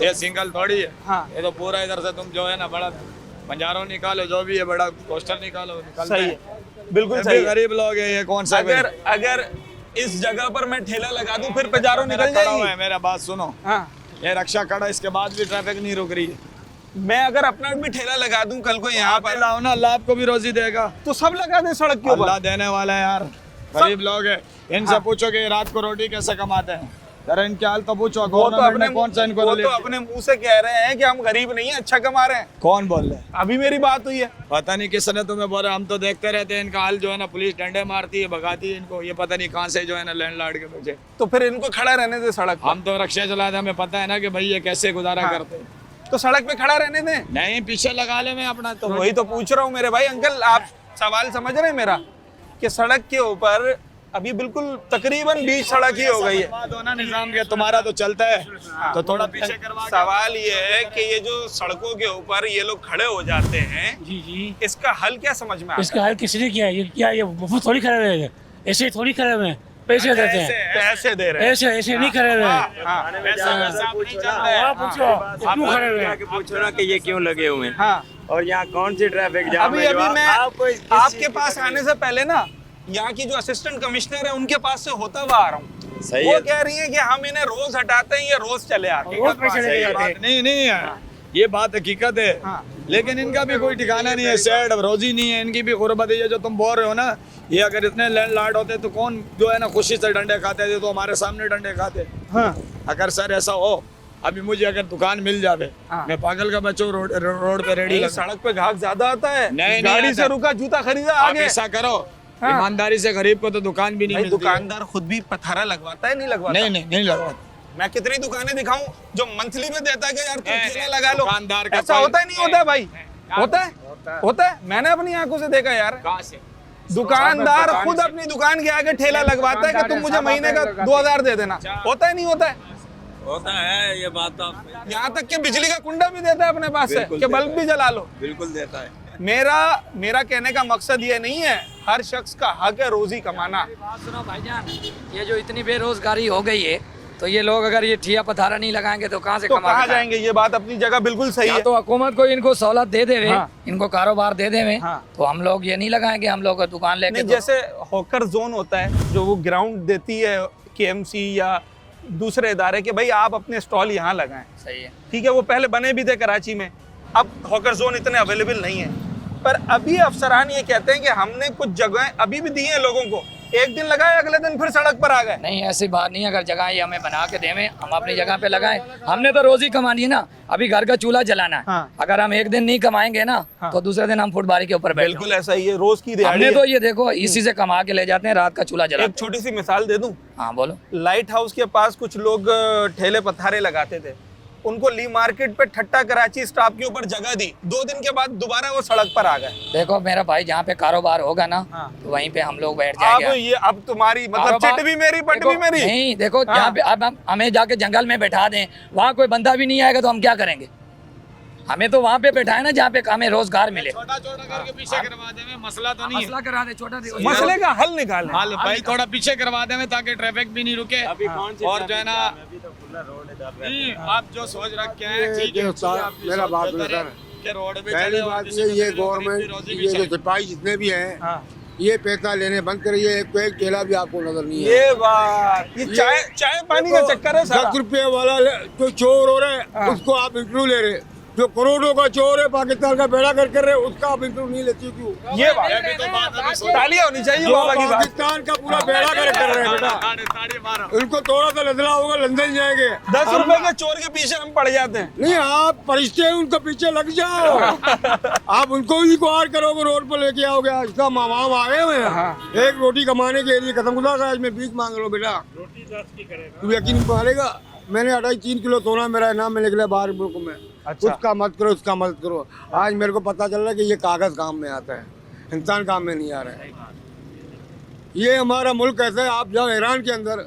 ये सिंगल थोड़ी है। हाँ। ये तो पूरा इधर से तुम जो है ना बड़ा बंजारों निकालो, जो भी है बड़ा पोस्टर निकालो, निकलता सही है। है, बिल्कुल ये सही भी है। गरीब लोग है, ये कौन सा अगर इस जगह पर मैं ठेला लगा दूं फिर बाजारों मेरा निकल खड़ा हुआ जाएगी। है, मेरा बात सुनो, हाँ ये रक्षा खड़ा, इसके बाद भी ट्रैफिक नहीं रुक रही है। मैं अगर अपना भी ठेला लगा दूं कल को यहाँ पर, लाओ ना, अल्लाह आपको भी रोजी देगा। तो सब लगा दे सड़क के ऊपर। अल्लाह देने वाला है यार, गरीब लोग है, इनसे पूछो कि रात को रोटी कैसे कमाते हैं, जरा इनके हाल तो पूछो। वो तो गवर्नमेंट अपने ने कौन सा इनको वो रिलीफ तो अपने मुंह से कह रहे हैं कि हम गरीब नहीं है, अच्छा कमा रहे हैं। कौन बोल रहे हैं? अभी मेरी बात हुई है। पता नहीं किसने तुम्हें बोला, हम तो देखते रहते हैं इनका हाल जो है ना, पुलिस डंडे मारती है, भगाती है इनको, ये पता नहीं कहाँ से जो है ना लैंडलॉर्ड के बच्चे। तो फिर इनको खड़ा रहने दे सड़क पर। हम तो रक्षा चलाते, हमें पता है ना कि भाई ये कैसे गुजारा हाँ। करते हैं। तो सड़क पे खड़ा रहने दें। नहीं, पीछे लगा ले मैं अपना। तो वही तो पूछ रहा हूँ मेरे भाई। अंकल आप सवाल समझ रहे हैं मेरा, कि सड़क के ऊपर अभी बिल्कुल तकरीबन बीच सड़क ही हो गई है। दोनों निजाम के, तुम्हारा तो चलता है तो थोड़ा पीछे करवा। सवाल ये है कि ये जो सड़कों के ऊपर ये लोग खड़े हो जाते हैं, जी जी, इसका हल क्या समझ में आता है? इसका हल किसने किया है? ये क्या ये मुफ्त थोड़ी खड़े रहेंगे, ऐसे थोड़ी खड़े हुए हैं, पैसे देते हैं, पैसे दे रहे हैं। ऐसे ऐसे नहीं खड़े हुए हैं। हाँ, आप पूछो क्यों खड़े हुए हैं? पूछो ना कि ये क्यों लगे हुए हैं हाँ। और यहाँ कौन सी ट्रैफिक जाम अभी है जो अभी मैं आपको आपके पास आने से पहले ना यहाँ की जो असिस्टेंट कमिश्नर है उनके पास से होता हुआ आ रहा हूँ। सही वो है। कह रही है कि हम इन्हें रोज हटाते हैं, ये रोज चले आते हैं। रोज पैसे लेके जाते हैं। नहीं नहीं है, ये बात हकीकत है। हाँ। लेकिन इनका भी कोई ठिकाना नहीं है, सेठ रोजी नहीं है, इनकी भी गुर्बत है। ये जो तुम बोल रहे हो ना, ये अगर इतने लैंडलॉर्ड होते तो कौन जो है ना खुशी से डंडे खाते थे, तो हमारे सामने डंडे खाते। हाँ। अगर सर ऐसा हो, अभी मुझे अगर दुकान मिल जावे, हाँ। मैं पागल का बच्चों रोड पे रेडी नहीं, सड़क पे घाक ज्यादा आता है। नहीं गाड़ी आता। से रुका, जूता खरीदा, आप आगे। ऐसा करो, हाँ। ईमानदारी से गरीब को तो दुकान भी नहीं भाई मिलती है। दुकानदार खुद भी पथारा लगवाता है, नहीं लगवाता? नहीं लगवा। मैं कितनी दुकानें दिखाऊं जो मंथली में देता है कि यार तुम ठेला लगा लो। दुकानदार का ऐसा होता है नहीं होता है भाई? होता है। मैंने अपनी आंखों से देखा यार। दुकानदार खुद अपनी दुकान के आगे ठेला लगवाता है कि तुम मुझे महीने का 2000 दे देना। होता है नहीं होता है? होता है ये बात तो यहाँ तक कि बिजली का कुंडा भी देता है अपने पास से कि बल्ब भी जला लो। बिल्कुल देता है। मेरा कहने का मकसद ये नहीं है, हर शख्स का हक है रोजी कमाना। सुनो भाईजान, ये जो इतनी बेरोजगारी हो गई है, तो ये लोग अगर ये ठिया पथारा नहीं लगाएंगे तो कहाँ से तो कमा कहाँ जाएंगे? ये बात अपनी जगह बिल्कुल सही है। तो हुकूमत को इनको सहूलत दे देवे, हाँ। इनको कारोबार दे देवे, हाँ। तो हम लोग ये नहीं लगाएंगे, हम लोग दुकान लेके नहीं, जैसे हॉकर जोन होता है जो वो ग्राउंड देती है केएमसी या दूसरे इदारे के, भाई आप अपने स्टॉल यहाँ लगाएं। सही है। ठीक है, वो पहले बने भी थे कराची में, अब हॉकर जोन इतने अवेलेबल नहीं है। पर अभी अफसरान ये कहते हैं कि हमने कुछ जगह अभी भी दी हैं लोगों को, एक दिन लगाए अगले दिन फिर सड़क पर आ गए। नहीं, ऐसी बात नहीं है। अगर जगह ये हमें बना के देवे, हम अपनी जगह पे लगाएं। हमने तो रोजी कमानी है ना, अभी घर का चूल्हा जलाना है। हाँ। अगर हम एक दिन नहीं कमाएंगे ना, हाँ। तो दूसरे दिन हम फुटबारी के ऊपर बैठ बिल्कुल ऐसा ही है, रोज की दिहाड़ी हमने है। तो ये देखो इसी से कमा के ले जाते हैं, रात का चूल्हा जलाते एक छोटी सी मिसाल दे दूं। हाँ बोलो। लाइट हाउस के पास कुछ लोग ठेले पथारे लगाते थे, उनको ली मार्केट पे ठट्टा कराची स्टाफ के ऊपर जगह दी, 2 दिन के बाद दोबारा वो सड़क पर आ गए। देखो मेरा भाई, जहाँ पे कारोबार होगा ना, हाँ। तो वहीं पे हम लोग बैठ जाएंगे। अब तुम्हारी मतलब चिट भी मेरी पट भी मेरी। नहीं देखो, हाँ। जहाँ पे अब हमें जाके जंगल में बैठा दें, वहाँ कोई बंदा भी नहीं आएगा तो हम क्या करेंगे? हमें तो वहाँ पे बैठाए ना जहाँ पे हमें रोजगार मिले। छोटा करके पीछे करवा देवे, मसला तो नहीं है। मसला करा दे, छोटा मसले का हल निकालें। हाल भाई थोड़ा पीछे करवा देवे ताकि ट्रैफिक भी नहीं रुके। अभी कौन सी और जो है ना, नहीं, आप जो सोच रखे हैं ठीक है, मेरा बात सुनो सर, कि रोड पे पहली चले बात और ये किसी गवर्नमेंट, रोजी ये जो सिपाही जितने भी हैं, हाँ। ये पैसा लेने बंद करिए। एक ठेला भी आपको नजर नहीं है। ये बात, ये चाय पानी का चक्कर है सारा। 10 रुपये वाला जो चोर हो रहे हैं, उसको आप इंटरव्यू ले रहे। जो करोड़ों का चोर है, पाकिस्तान का बेड़ा कर रहे, उसका आप इंटरव्यू नहीं लेती क्यों? ये बात भी तो बात हमें सोच- तालियां होनी चाहिए जो बाबा की बात। पाकिस्तान का पूरा बेड़ा कर रहे हैं बेटा, ताड़ी मारो। उनको थोड़ा सा लदला होगा, लंदन जाएंगे। 10 रुपए के चोर के पीछे हम पड़ जाते हैं। नहीं, आप परिश्ते हैं, उनके पीछे लग जाओ। आप उनको ही गुहार करोगे, रोड पर लेके आओगे। आज का मामाम आए हुए हैं, एक रोटी कमाने के लिए खत्म खुदा आज में भीख मांग लो बेटा। तू यकीन मारेगा, मैंने 2.5-3 किलो सोना मेरा इनाम में निकला बाहर मुल्क में। अच्छा। उसका मत करो, उसका मत करो। आज मेरे को पता चल रहा है कि ये कागज काम में आता है, इंसान काम में नहीं आ रहा है। ये हमारा मुल्क ऐसा है, आप जाओ ईरान के अंदर,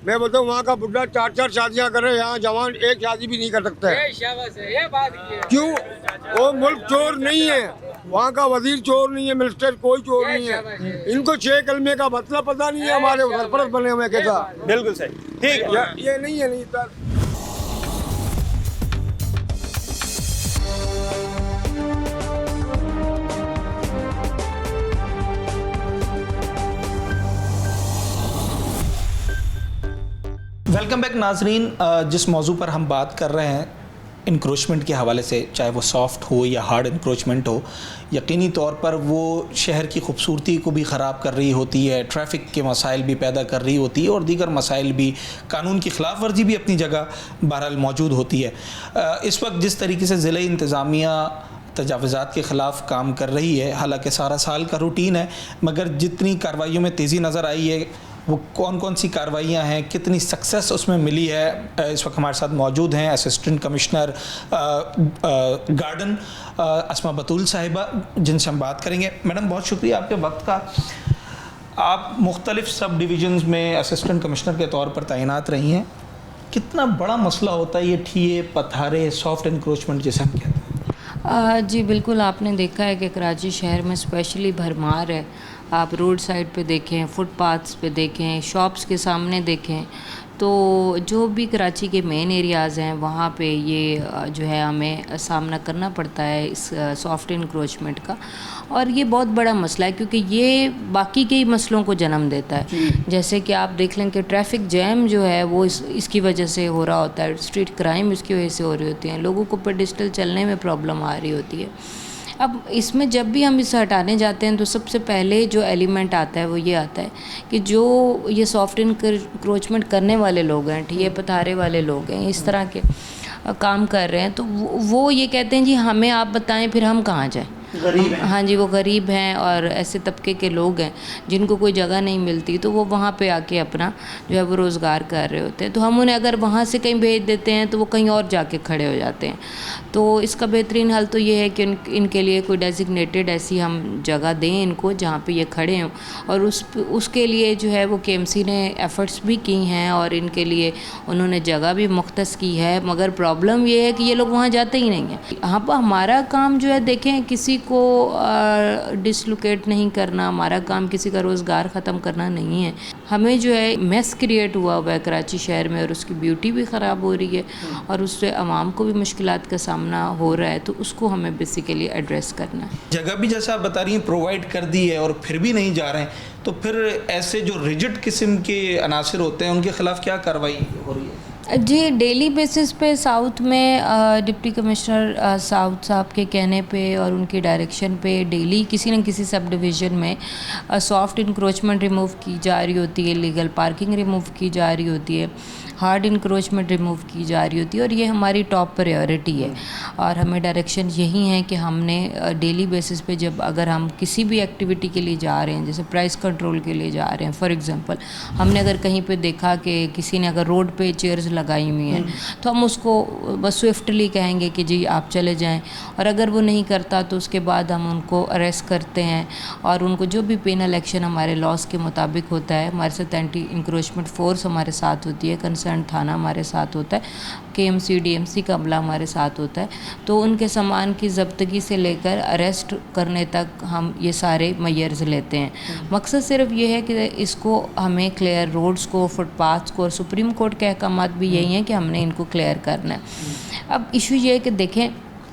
मैं बोलता हूँ वहाँ का बुढ़ा 4-4 शादियाँ कर रहे हैं, यहाँ जवान एक शादी भी नहीं कर सकता है। क्यों? वो मुल्क चोर नहीं है, वहाँ का वजीर चोर नहीं है, मिनिस्टर कोई चोर नहीं है। इनको 6 कलमे का मतलब पता नहीं है, हमारे सरपरस्त बने हुए कैसा। बिल्कुल सही, ठीक है, ये नहीं है, नहीं सर। वेलकम बैक नाजरीन। जिस मौजू पर हम बात कर रहे हैं इंक्रोचमेंट के हवाले से, चाहे वो सॉफ्ट हो या हार्ड इंक्रोचमेंट हो, यकीनी तौर पर वो शहर की खूबसूरती को भी ख़राब कर रही होती है, ट्रैफिक के मसाइल भी पैदा कर रही होती है और दीगर मसाइल भी, कानून की खिलाफ वर्जी भी अपनी जगह बहरहाल मौजूद होती है। इस वक्त जिस तरीके से ज़िले इंतज़ामिया तजावुज़ात के ख़िलाफ़ काम कर रही है, हालांकि सारा साल का रूटीन है, मगर जितनी कार्रवाइयों में तेज़ी नज़र आई है, वो कौन कौन सी कार्रवाइयाँ हैं, कितनी सक्सेस उसमें मिली है, इस वक्त हमारे साथ मौजूद हैं असिस्टेंट कमिश्नर गार्डन अस्मा बतूल साहिबा, जिनसे हम बात करेंगे। मैडम, बहुत शुक्रिया आपके वक्त का। आप मुख्तलिफ़ सब डिवीज़न्स में असिस्टेंट कमिश्नर के तौर पर तैनात रही हैं। कितना बड़ा मसला होता है ये ठिये पत्थारे सॉफ्ट इंक्रोचमेंट जिसे हम कहते हैं? जी बिल्कुल, आपने देखा है कि कराची शहर में स्पेशली भरमार है। आप रोड साइड पे देखें, फुटपाथ्स पे देखें, शॉप्स के सामने देखें, तो जो भी कराची के मेन एरियाज़ हैं वहाँ पे ये जो है हमें सामना करना पड़ता है इस सॉफ्ट इंक्रोचमेंट का। और ये बहुत बड़ा मसला है क्योंकि ये बाकी के मसलों को जन्म देता है। जैसे कि आप देख लें कि ट्रैफिक जैम जो है वो इसकी वजह से हो रहा होता है, स्ट्रीट क्राइम इसकी वजह से हो रही होती हैं, लोगों को पेडिस्टल चलने में प्रॉब्लम आ रही होती है। अब इसमें जब भी हम इसे हटाने जाते हैं तो सबसे पहले जो एलिमेंट आता है वो ये आता है कि जो ये सॉफ्ट इंक्रोचमेंट करने वाले लोग हैं, ठिये पथारे वाले लोग हैं, इस तरह के काम कर रहे हैं, तो वो ये कहते हैं जी हमें आप बताएं फिर हम कहाँ जाएं। गरीब हैं। हाँ जी, वो गरीब हैं और ऐसे तबके के लोग हैं जिनको कोई जगह नहीं मिलती, तो वो वहाँ पे आके अपना जो है वो रोज़गार कर रहे होते हैं। तो हम उन्हें अगर वहाँ से कहीं भेज देते हैं तो वो कहीं और जाके खड़े हो जाते हैं। तो इसका बेहतरीन हल तो ये है कि इनके लिए कोई डेजिग्नेटेड ऐसी हम जगह दें इनको जहाँ पे ये खड़े हों, और उसके लिए जो है वो KMC ने एफ़र्ट्स भी की हैं और इनके लिए उन्होंने जगह भी मुख्तस की है। मगर प्रॉब्लम ये है कि ये लोग वहाँ जाते ही नहीं हैं। यहाँ पर हमारा काम जो है, देखें, किसी को डिसलोकेट नहीं करना, हमारा काम किसी का रोज़गार ख़त्म करना नहीं है। हमें जो है मेस क्रिएट हुआ है कराची शहर में और उसकी ब्यूटी भी ख़राब हो रही है और उससे आवाम को भी मुश्किलात का सामना हो रहा है, तो उसको हमें बेसिकली एड्रेस करना है। जगह भी जैसा आप बता रही हैं प्रोवाइड कर दी है और फिर भी नहीं जा रहे हैं, तो फिर ऐसे जो रिजिड किस्म के अनासर होते हैं उनके ख़िलाफ़ क्या कार्रवाई हो रही है? जी, डेली बेसिस पे साउथ में डिप्टी कमिश्नर साउथ साहब के कहने पे और उनकी डायरेक्शन पे डेली किसी न किसी सब डिवीज़न में सॉफ्ट इंक्रोचमेंट रिमूव की जा रही होती है, लीगल पार्किंग रिमूव की जा रही होती है, हार्ड इंक्रोचमेंट रिमूव की जा रही होती है, और ये हमारी टॉप प्रायोरिटी है। और हमें डायरेक्शन यही है कि हमने डेली बेसिस पे जब अगर हम किसी भी एक्टिविटी के लिए जा रहे हैं, जैसे प्राइस कंट्रोल के लिए जा रहे हैं फॉर एग्जांपल, हमने अगर कहीं पे देखा कि किसी ने अगर रोड पे चेयर्स लगाई हुई हैं तो हम उसको बस स्विफ्टली कहेंगे कि जी आप चले जाएं, और अगर वो नहीं करता तो उसके बाद हम उनको अरेस्ट करते हैं और उनको जो भी पेनल एक्शन हमारे लॉस के मुताबिक होता है, हमारे साथ एंटी इंक्रोचमेंट फोर्स हमारे साथ होती है, कंसर्न थाना हमारे साथ होता है, KMC DMC का अमला हमारे साथ होता है, तो उनके सामान की ज़ब्तगी से लेकर अरेस्ट करने तक हम ये सारे मेजर्स लेते हैं। मकसद सिर्फ ये है कि इसको हमें क्लियर रोड्स को, फुटपाथ्स को, और सुप्रीम कोर्ट के अहकामात भी यही हैं कि हमने इनको क्लियर करना है। अब इशू ये है कि देखें,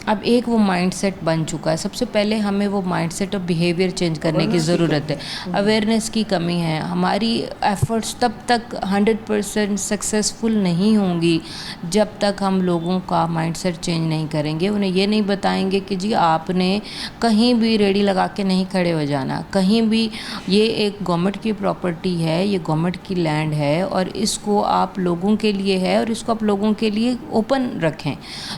अब एक वो माइंडसेट बन चुका है, सबसे पहले हमें वो माइंडसेट और बिहेवियर चेंज करने की ज़रूरत है। अवेयरनेस की कमी है, हमारी एफ़र्ट्स तब तक 100% सक्सेसफुल नहीं होंगी जब तक हम लोगों का माइंडसेट चेंज नहीं करेंगे। उन्हें ये नहीं बताएंगे कि जी आपने कहीं भी रेडी लगा के नहीं खड़े हो जाना, कहीं भी, ये एक गवर्नमेंट की प्रॉपर्टी है, ये गवर्नमेंट की लैंड है और इसको आप लोगों के लिए है और इसको आप लोगों के लिए ओपन रखें।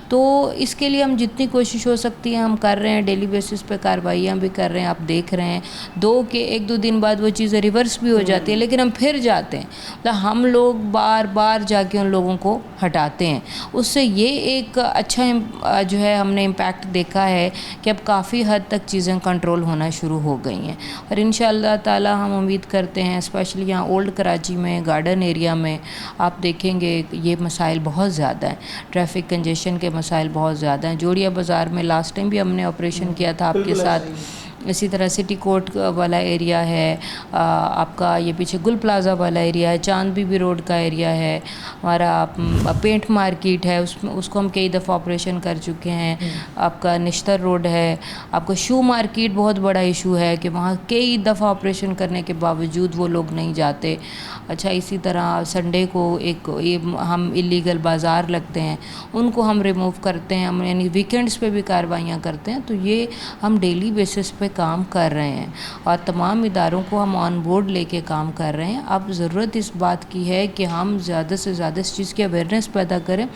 तो इसके लिए हम जितनी कोशिश हो सकती है हम कर रहे हैं, डेली बेसिस पे कार्रवाइयाँ भी कर रहे हैं। आप देख रहे हैं 1-2 दिन बाद वो चीज़ें रिवर्स भी हो जाती है, लेकिन हम फिर जाते हैं, मतलब हम लोग बार बार जाके उन लोगों को हटाते हैं। उससे ये एक अच्छा जो है हमने इम्पैक्ट देखा है कि अब काफ़ी हद तक चीज़ें कंट्रोल होना शुरू हो गई हैं। और इंशाअल्लाह ताला हम उम्मीद करते हैं, स्पेशली यहाँ ओल्ड कराची में गार्डन एरिया में आप देखेंगे ये मसाइल बहुत ज़्यादा हैं, ट्रैफिक कंजेशन के मसाइल बहुत ज़्यादा हैं। जोड़िया बाज़ार में लास्ट टाइम भी हमने ऑपरेशन किया था आपके साथ। इसी तरह सिटी कोर्ट वाला एरिया है, आपका ये पीछे गुल प्लाज़ा वाला एरिया है, चांद बीबी रोड का एरिया है, हमारा पेंट मार्केट है, उसको हम कई दफ़ा ऑपरेशन कर चुके हैं। आपका निश्तर रोड है, आपका शू मार्केट बहुत बड़ा इशू है कि वहाँ कई दफ़ा ऑपरेशन करने के बावजूद वो लोग नहीं जाते। अच्छा, इसी तरह संडे को ये हम इलीगल बाज़ार लगते हैं, उनको हम रिमूव करते हैं, हम यानी वीकेंड्स पे भी कार्रवाइयाँ करते हैं। तो ये हम डेली बेसिस पे काम कर रहे हैं और तमाम इदारों को हम ऑन बोर्ड लेके काम कर रहे हैं। अब ज़रूरत इस बात की है कि हम ज़्यादा से ज़्यादा इस चीज़ की अवेयरनेस पैदा करें,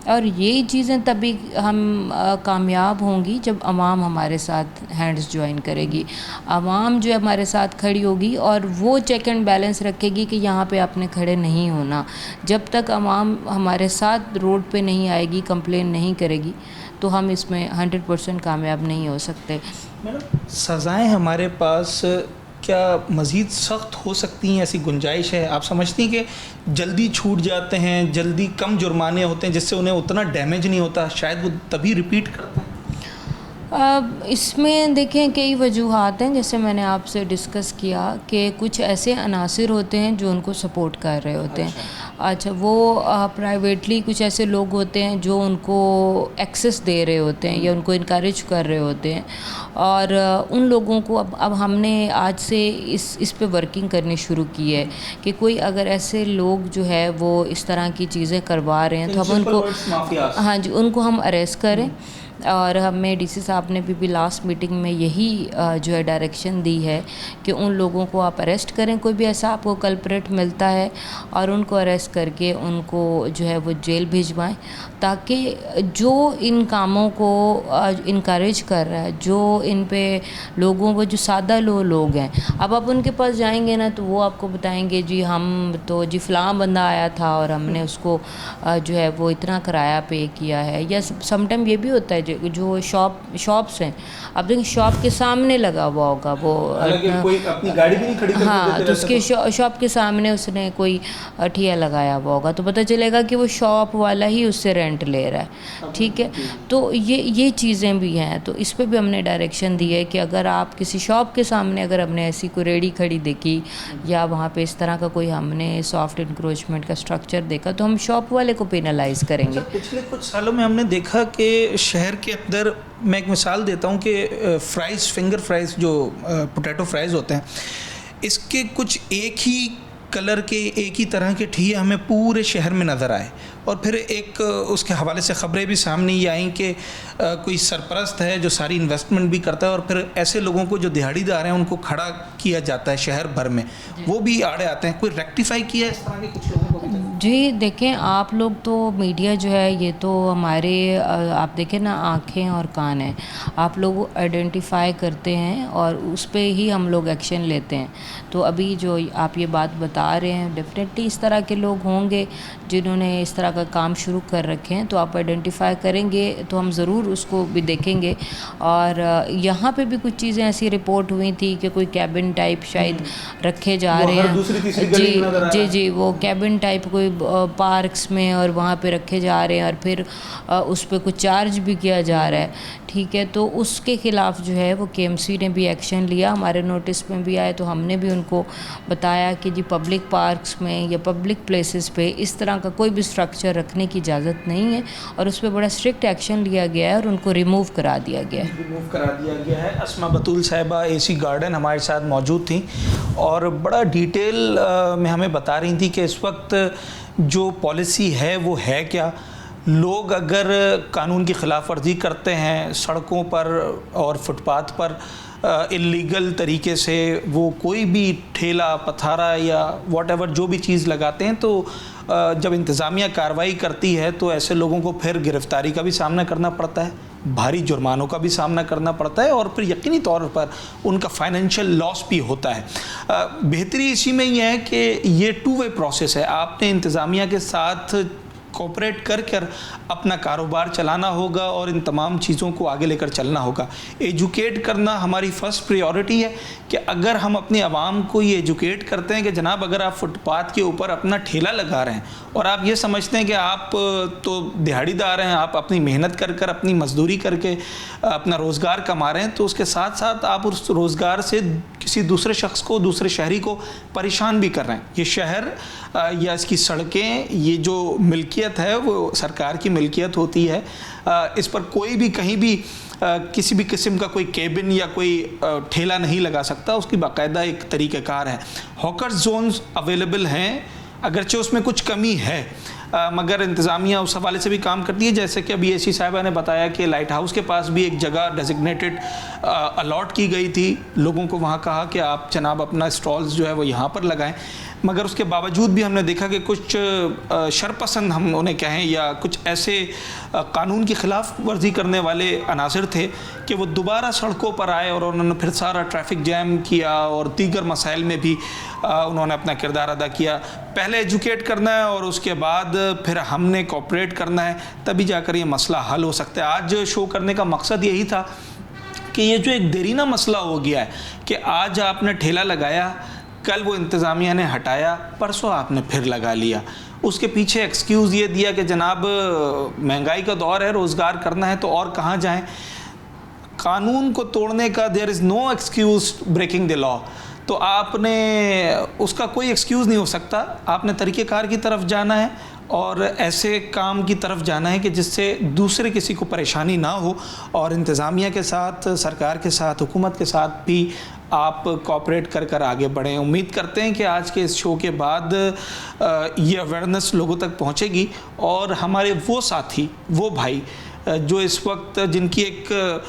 और ये चीज़ें तभी हम कामयाब होंगी जब आवाम हमारे साथ हैंड्स ज्वाइन करेगी, आवाम जो है हमारे साथ खड़ी होगी और वो चेक एंड बैलेंस रखेगी कि यहाँ पे आपने खड़े नहीं होना। जब तक आवाम हमारे साथ रोड पे नहीं आएगी, कंप्लेन नहीं करेगी, तो हम इसमें 100% कामयाब नहीं हो सकते। सज़ाएं हमारे पास क्या मज़ीद सख्त हो सकती हैं, ऐसी गुंजाइश है? आप समझती हैं कि जल्दी छूट जाते हैं, जल्दी कम जुर्माने होते हैं जिससे उन्हें उतना डैमेज नहीं होता, शायद वो तभी रिपीट करते हैं? इसमें देखें कई वजूहात हैं, जैसे मैंने आपसे डिस्कस किया कि कुछ ऐसे अनासिर होते हैं जो उनको सपोर्ट कर रहे होते हैं। अच्छा, वो प्राइवेटली कुछ ऐसे लोग होते हैं जो उनको एक्सेस दे रहे होते हैं या उनको इनकरेज कर रहे होते हैं, और उन लोगों को अब हमने आज से इस पे वर्किंग करनी शुरू की है कि कोई अगर ऐसे लोग जो है वो इस तरह की चीज़ें करवा रहे हैं तो हम उनको, हाँ जी, उनको हम अरेस्ट करें। और हमें डीसी साहब ने भी लास्ट मीटिंग में यही जो है डायरेक्शन दी है कि उन लोगों को आप अरेस्ट करें, कोई भी ऐसा आपको कल्प्रेट मिलता है और उनको अरेस्ट करके उनको जो है वो जेल भिजवाएं, ताकि जो इन कामों को इनकरेज कर रहा है, जो इन पे लोगों को, जो सादा लोग हैं, अब आप उनके पास जाएंगे ना तो वो आपको बताएंगे जी हम तो जी फ़लाँ बंदा आया था और हमने उसको जो है वो इतना किराया पे किया है। या समटाइम ये भी होता है जो शॉप्स हैं, अब देखिए शॉप के सामने लगा हुआ होगा वो, कोई अपनी गाड़ी भी नहीं खड़ी करके हाँ, देते तो उसके शॉप के सामने उसने कोई ठिया लगाया हुआ होगा, तो पता चलेगा कि वो शॉप वाला ही उससे रेंट ले रहा है। ठीक है, तो ये चीज़ें भी हैं। तो इस पे भी हमने डायरेक्शन दी है कि अगर आप किसी शॉप के सामने अगर हमने ऐसी कोई रेडी खड़ी देखी या वहाँ पे इस तरह का कोई हमने सॉफ्ट इंक्रोचमेंट का स्ट्रक्चर देखा तो हम शॉप वाले को पेनलाइज करेंगे। पिछले कुछ सालों में हमने देखा कि शहर के अंदर, मैं एक मिसाल देता हूँ कि फ्राइज़, फिंगर फ्राइज़ जो पोटैटो फ्राइज़ होते हैं, इसके कुछ एक ही कलर के, एक ही तरह के ठिये हमें पूरे शहर में नज़र आए, और फिर एक उसके हवाले से ख़बरें भी सामने ये आई कि कोई सरपरस्त है जो सारी इन्वेस्टमेंट भी करता है और फिर ऐसे लोगों को जो दिहाड़ीदार हैं उनको खड़ा किया जाता है शहर भर में, वो भी आड़े आते हैं। कोई रेक्टिफाई किया है इस तरह के कुछ लोगों को? जी देखें, आप लोग तो मीडिया जो है ये तो हमारे, आप देखें ना, आँखें और कान हैं, आप लोग आइडेंटिफाई करते हैं और उस पे ही हम लोग एक्शन लेते हैं। तो अभी जो आप ये बात बता रहे हैं, डेफिनेटली इस तरह के लोग होंगे जिन्होंने इस तरह का काम शुरू कर रखे हैं, तो आप आइडेंटिफाई करेंगे तो हम ज़रूर उसको भी देखेंगे। और यहाँ पे भी कुछ चीज़ें ऐसी रिपोर्ट हुई थी कि कोई कैबिन टाइप शायद रखे जा रहे हैं, जी, वो कैबिन टाइप कोई पार्क्स में और वहाँ पे रखे जा रहे हैं और फिर उस पर कुछ चार्ज भी किया जा रहा है। ठीक है, तो उसके ख़िलाफ़ जो है वो KMC ने भी एक्शन लिया, हमारे नोटिस में भी आए, तो हमने भी उनको बताया कि जी पब्लिक पार्क्स में या पब्लिक प्लेसेस पे इस तरह का कोई भी स्ट्रक्चर रखने की इजाज़त नहीं है, और उस पर बड़ा स्ट्रिक्ट एक्शन लिया गया है और उनको रिमूव करा दिया गया है। अस्मा बतूल साहिबा AC गार्डन हमारे साथ मौजूद थी और बड़ा डिटेल में हमें बता रही थी कि इस वक्त जो पॉलिसी है वो है क्या। लोग अगर कानून की ख़िलाफ़ वर्जी करते हैं सड़कों पर और फुटपाथ पर, इलीगल तरीके से वो कोई भी ठेला पथारा या व्हाटएवर जो भी चीज़ लगाते हैं, तो जब इंतज़ामिया कार्रवाई करती है तो ऐसे लोगों को फिर गिरफ्तारी का भी सामना करना पड़ता है, भारी जुर्मानों का भी सामना करना पड़ता है, और फिर यकीनी तौर पर उनका फाइनेंशियल लॉस भी होता है। बेहतरी इसी में यह है कि ये टू वे प्रोसेस है। आपने इंतज़ामिया के साथ कोऑपरेट कर अपना कारोबार चलाना होगा और इन तमाम चीज़ों को आगे लेकर चलना होगा। एजुकेट करना हमारी फ़र्स्ट प्रायोरिटी है कि अगर हम अपने आवाम को ये एजुकेट करते हैं कि जनाब अगर आप फुटपाथ के ऊपर अपना ठेला लगा रहे हैं और आप ये समझते हैं कि आप तो दिहाड़ीदार हैं, आप अपनी मेहनत कर अपनी मजदूरी करके अपना रोज़गार कमा रहे हैं, तो उसके साथ साथ आप उस रोज़गार से किसी दूसरे शख्स को, दूसरे शहरी को परेशान भी कर रहे हैं। ये शहर या इसकी सड़कें, ये जो मिल्कियत है वो सरकार की मिल्कियत होती है। इस पर कोई भी कहीं भी किसी भी किस्म का कोई केबिन या कोई ठेला नहीं लगा सकता, उसकी बाकायदा एक तरीक़ाकार है। हॉकर्स जोन्स अवेलेबल हैं, अगरचे उसमें कुछ कमी है, मगर इंतज़ामिया उस हवाले से भी काम करती है। जैसे कि अभी एसी साहिबा ने बताया कि लाइट हाउस के पास भी एक जगह डेजिग्नेटेड अलॉट की गई थी, लोगों को वहाँ कहा कि आप जनाब अपना स्टॉल्स जो है वो यहाँ पर लगाएं, मगर उसके बावजूद भी हमने देखा कि कुछ शरपसंद हम उन्हें कहें या कुछ ऐसे कानून की ख़िलाफ़ वर्जी करने वाले अनासर थे कि वो दोबारा सड़कों पर आए और उन्होंने फिर सारा ट्रैफिक जैम किया और दीगर मसाइल में भी उन्होंने अपना किरदार अदा किया। पहले एजुकेट करना है और उसके बाद फिर हमने कोऑपरेट करना है, तभी जाकर ये मसला हल हो सकता है। आज शो करने का मकसद यही था कि ये जो एक देरीना मसला हो गया है कि आज आपने ठेला लगाया, कल वो इंतज़ामिया ने हटाया, परसों आपने फिर लगा लिया, उसके पीछे एक्सक्यूज़ ये दिया कि जनाब महंगाई का दौर है, रोज़गार करना है तो और कहाँ जाएं। कानून को तोड़ने का there is no excuse breaking the law, तो आपने उसका कोई एक्सक्यूज़ नहीं हो सकता। आपने तरीक़ेकार की तरफ जाना है और ऐसे काम की तरफ जाना है कि जिससे दूसरे किसी को परेशानी ना हो, और इंतज़ामिया के साथ, सरकार के साथ, हुकूमत के साथ भी आप कोऑपरेट कर आगे बढ़ें। उम्मीद करते हैं कि आज के इस शो के बाद ये अवेयरनेस लोगों तक पहुंचेगी और हमारे वो साथी, वो भाई जो इस वक्त जिनकी एक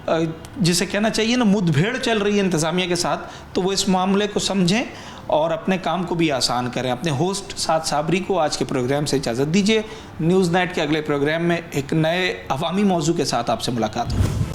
जिसे कहना चाहिए ना मुठभेड़ चल रही है इंतज़ामिया के साथ, तो वो इस मामले को समझें और अपने काम को भी आसान करें। अपने होस्ट साद साबरी को आज के प्रोग्राम से इजाज़त दीजिए। न्यूज़ नाइट के अगले प्रोग्राम में एक नए अवामी मौजू के साथ आपसे मुलाकात होगी।